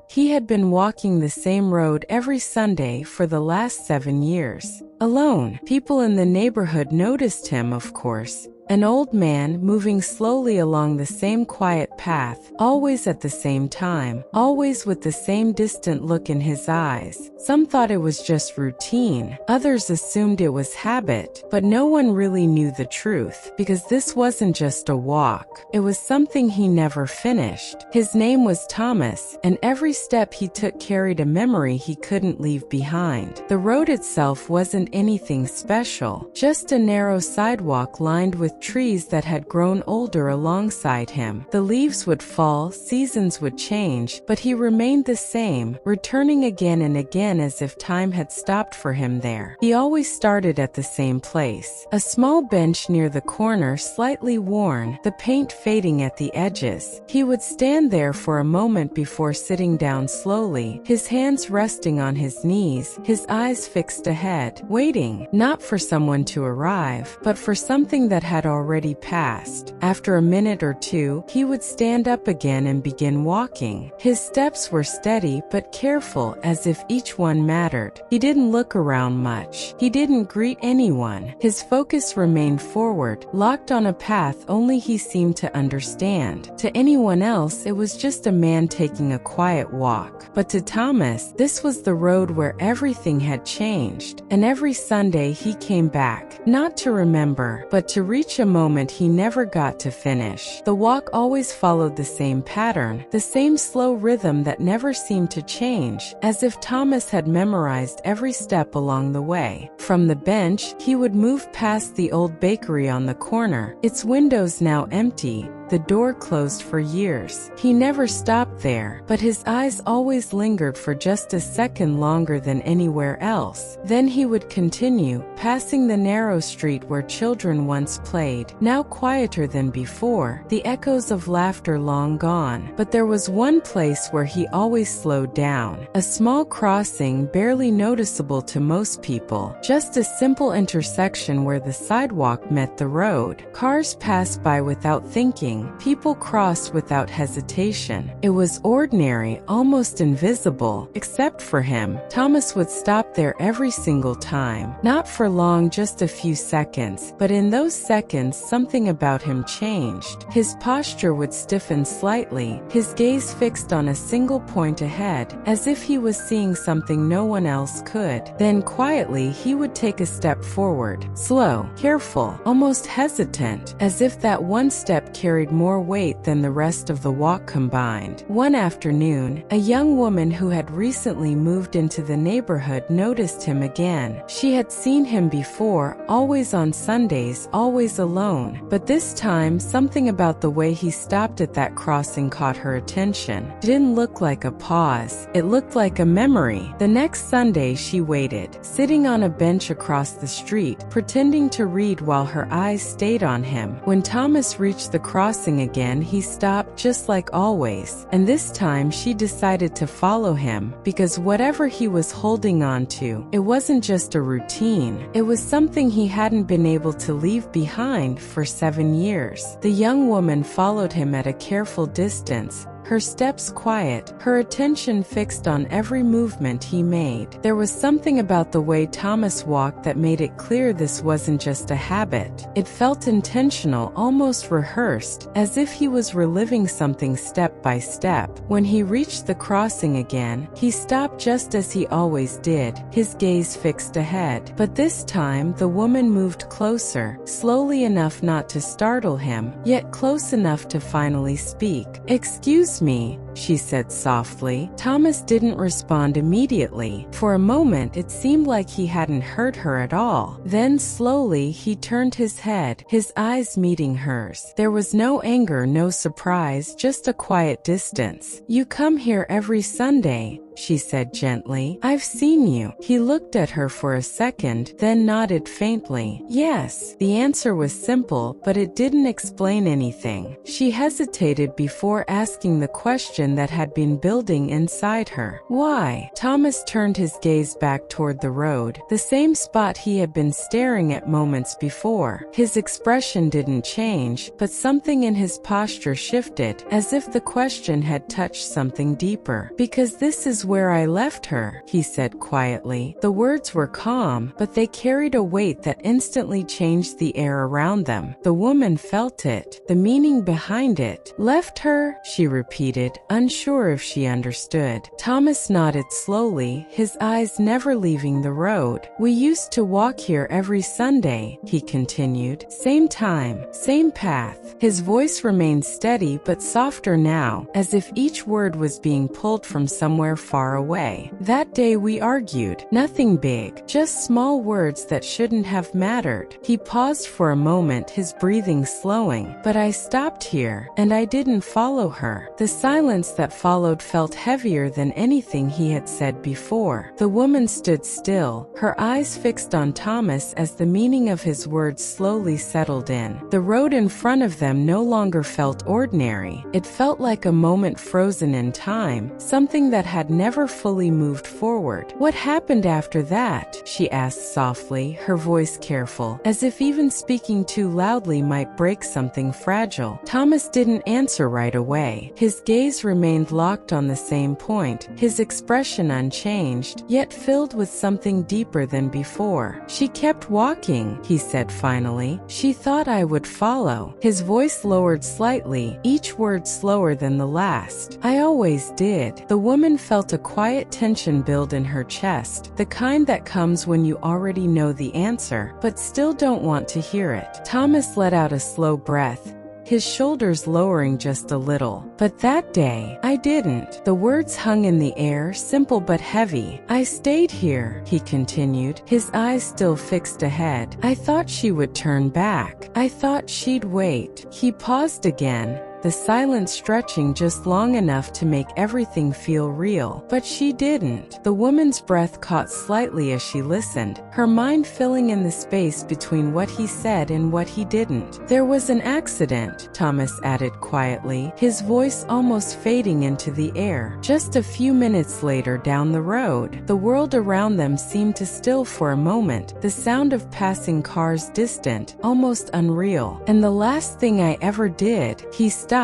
He had been walking the same road every Sunday for the last 7 years. Alone. People in the neighborhood noticed him, of course. An old man moving slowly along the same quiet path, always at the same time, always with the same distant look in his eyes. Some thought it was just routine, others assumed it was habit, but no one really knew the truth, because this wasn't just a walk. It was something he never finished. His name was Thomas, and every step he took carried a memory he couldn't leave behind. The road itself wasn't anything special, just a narrow sidewalk lined with trees that had grown older alongside him. The leaves would fall, seasons would change, but he remained the same, returning again and again as if time had stopped for him there. He always started at the same place, a small bench near the corner, slightly worn, the paint fading at the edges. He would stand there for a moment before sitting down slowly, his hands resting on his knees, his eyes fixed ahead, waiting, not for someone to arrive, but for something that had already passed. After a minute or two, he would stand up again and begin walking. His steps were steady but careful, as if each one mattered. He didn't look around much. He didn't greet anyone. His focus remained forward, locked on a path only he seemed to understand. To anyone else, it was just a man taking a quiet walk. But to Thomas, this was the road where everything had changed. And every Sunday he came back, not to remember, but to reach a moment he never got to finish. The walk always followed the same pattern, the same slow rhythm that never seemed to change, as if Thomas had memorized every step along the way. From the bench, he would move past the old bakery on the corner, its windows now empty, the door closed for years. He never stopped there, but his eyes always lingered for just a second longer than anywhere else. Then he would continue, passing the narrow street where children once played, now quieter than before, the echoes of laughter long gone. But there was one place where he always slowed down, a small crossing barely noticeable to most people, just a simple intersection where the sidewalk met the road. Cars passed by without thinking. People crossed without hesitation. It was ordinary, almost invisible, except for him. Thomas would stop there every single time. Not for long, just a few seconds, but in those seconds something about him changed. His posture would stiffen slightly, his gaze fixed on a single point ahead, as if he was seeing something no one else could. Then quietly he would take a step forward, slow, careful, almost hesitant, as if that one step carried more weight than the rest of the walk combined. One afternoon, a young woman who had recently moved into the neighborhood noticed him again. She had seen him before, always on Sundays, always alone, but this time something about the way he stopped at that crossing caught her attention. It didn't look like a pause, it looked like a memory. The next Sunday she waited, sitting on a bench across the street, pretending to read while her eyes stayed on him. When Thomas reached the crossing again, he stopped just like always, and this time she decided to follow him, because whatever he was holding on to, it wasn't just a routine, it was something he hadn't been able to leave behind for 7 years. The young woman followed him at a careful distance, her steps quiet, her attention fixed on every movement he made. There was something about the way Thomas walked that made it clear this wasn't just a habit. It felt intentional, almost rehearsed, as if he was reliving something step by step. When he reached the crossing again, he stopped just as he always did, his gaze fixed ahead. But this time, the woman moved closer, slowly enough not to startle him, yet close enough to finally speak. "Excuse me," she said softly. Thomas didn't respond immediately. For a moment it seemed like he hadn't heard her at all. Then slowly he turned his head, his eyes meeting hers. There was no anger, no surprise, just a quiet distance. "You come here every Sunday," she said gently. "I've seen you." He looked at her for a second, then nodded faintly. Yes. The answer was simple, but it didn't explain anything. She hesitated before asking the question question that had been building inside her. Why? Thomas turned his gaze back toward the road, the same spot he had been staring at moments before. His expression didn't change, but something in his posture shifted, as if the question had touched something deeper. "Because this is where I left her," he said quietly. The words were calm, but they carried a weight that instantly changed the air around them. The woman felt it, the meaning behind it. "Left her?" she repeated, unsure if she understood. Thomas nodded slowly, his eyes never leaving the road. "We used to walk here every Sunday," he continued. "Same time, same path." His voice remained steady but softer now, as if each word was being pulled from somewhere far away. "That day we argued. Nothing big, just small words that shouldn't have mattered." He paused for a moment, his breathing slowing. "But I stopped here, and I didn't follow her." The silence that followed felt heavier than anything he had said before. The woman stood still, her eyes fixed on Thomas as the meaning of his words slowly settled in. The road in front of them no longer felt ordinary. It felt like a moment frozen in time, something that had never fully moved forward. "What happened after that?" she asked softly, her voice careful, as if even speaking too loudly might break something fragile. Thomas didn't answer right away. His gaze remained locked on the same point, his expression unchanged, yet filled with something deeper than before. "She kept walking," he said finally. "She thought I would follow." His voice lowered slightly, each word slower than the last. "I always did." The woman felt a quiet tension build in her chest, the kind that comes when you already know the answer, but still don't want to hear it. Thomas let out a slow breath, his shoulders lowering just a little. "But that day, I didn't." The words hung in the air, simple but heavy. "I stayed here," he continued, his eyes still fixed ahead. "I thought she would turn back. I thought she'd wait." He paused again, the silence stretching just long enough to make everything feel real. "But she didn't." The woman's breath caught slightly as she listened, her mind filling in the space between what he said and what he didn't. "There was an accident," Thomas added quietly, his voice almost fading into the air. Just a few minutes later down the road, the world around them seemed to still for a moment, the sound of passing cars distant, almost unreal. "And the last thing I ever did," he stopped,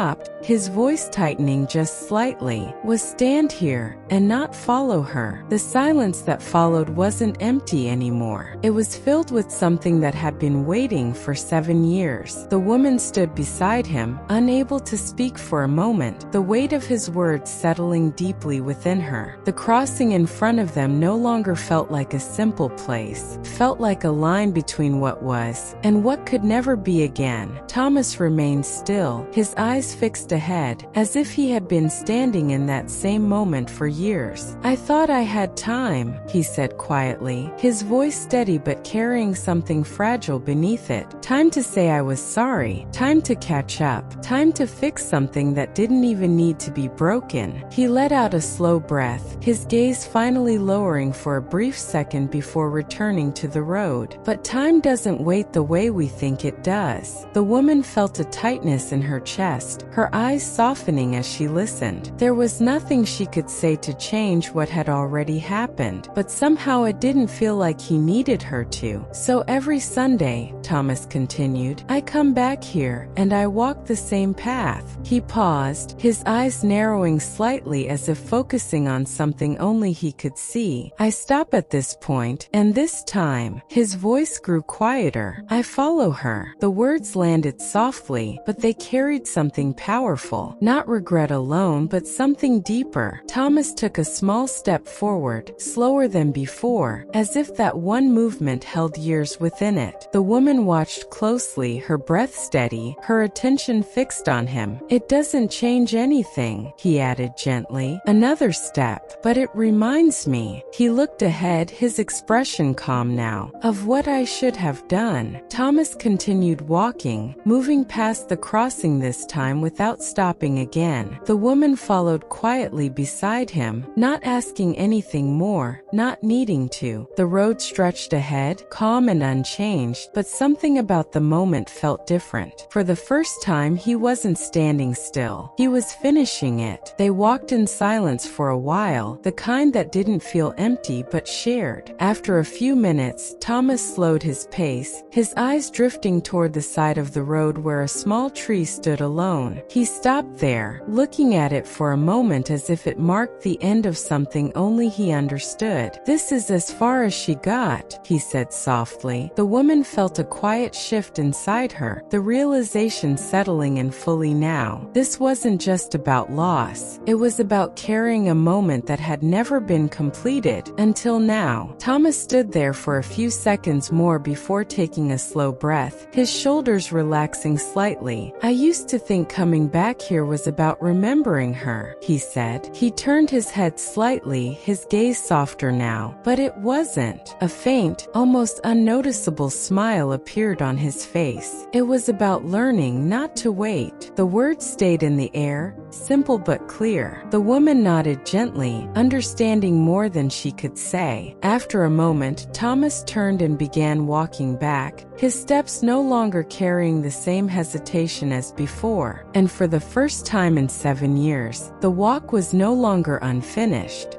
his voice tightening just slightly, "was stand here and not follow her." The silence that followed wasn't empty anymore. It was filled with something that had been waiting for 7 years. The woman stood beside him, unable to speak for a moment, the weight of his words settling deeply within her. The crossing in front of them no longer felt like a simple place, felt like a line between what was and what could never be again. Thomas remained still, his eyes fixed ahead, as if he had been standing in that same moment for years. "I thought I had time," he said quietly, his voice steady but carrying something fragile beneath it. "Time to say I was sorry, time to catch up, time to fix something that didn't even need to be broken." He let out a slow breath, his gaze finally lowering for a brief second before returning to the road. "But time doesn't wait the way we think it does." The woman felt a tightness in her chest, her eyes softening as she listened. There was nothing she could say to change what had already happened, but somehow it didn't feel like he needed her to. "So every Sunday," Thomas continued, "I come back here, and I walk the same path." He paused, his eyes narrowing slightly as if focusing on something only he could see. "I stop at this point, and this time," his voice grew quieter, "I follow her." The words landed softly, but they carried something powerful, not regret alone but something deeper. Thomas took a small step forward, slower than before, as if that one movement held years within it. The woman watched closely, her breath steady, her attention fixed on him. "It doesn't change anything," he added gently. "Another step. But it reminds me." He looked ahead, his expression calm now, "of what I should have done." Thomas continued walking, moving past the crossing this time time without stopping again. The woman followed quietly beside him, not asking anything more, not needing to. The road stretched ahead, calm and unchanged, but something about the moment felt different. For the first time, he wasn't standing still. He was finishing it. They walked in silence for a while, the kind that didn't feel empty but shared. After a few minutes, Thomas slowed his pace, his eyes drifting toward the side of the road where a small tree stood alone. He stopped there, looking at it for a moment as if it marked the end of something only he understood. "This is as far as she got," he said softly. The woman felt a quiet shift inside her, the realization settling in fully now. This wasn't just about loss. It was about carrying a moment that had never been completed until now. Thomas stood there for a few seconds more before taking a slow breath, his shoulders relaxing slightly. "I used to think coming back here was about remembering her," he said. He turned his head slightly, his gaze softer now. But it wasn't. A faint, almost unnoticeable smile appeared on his face. It was about learning not to wait. The words stayed in the air, simple but clear. The woman nodded gently, understanding more than she could say. After a moment, Thomas turned and began walking back, his steps no longer carrying the same hesitation as before. And for the first time in 7 years, the walk was no longer unfinished.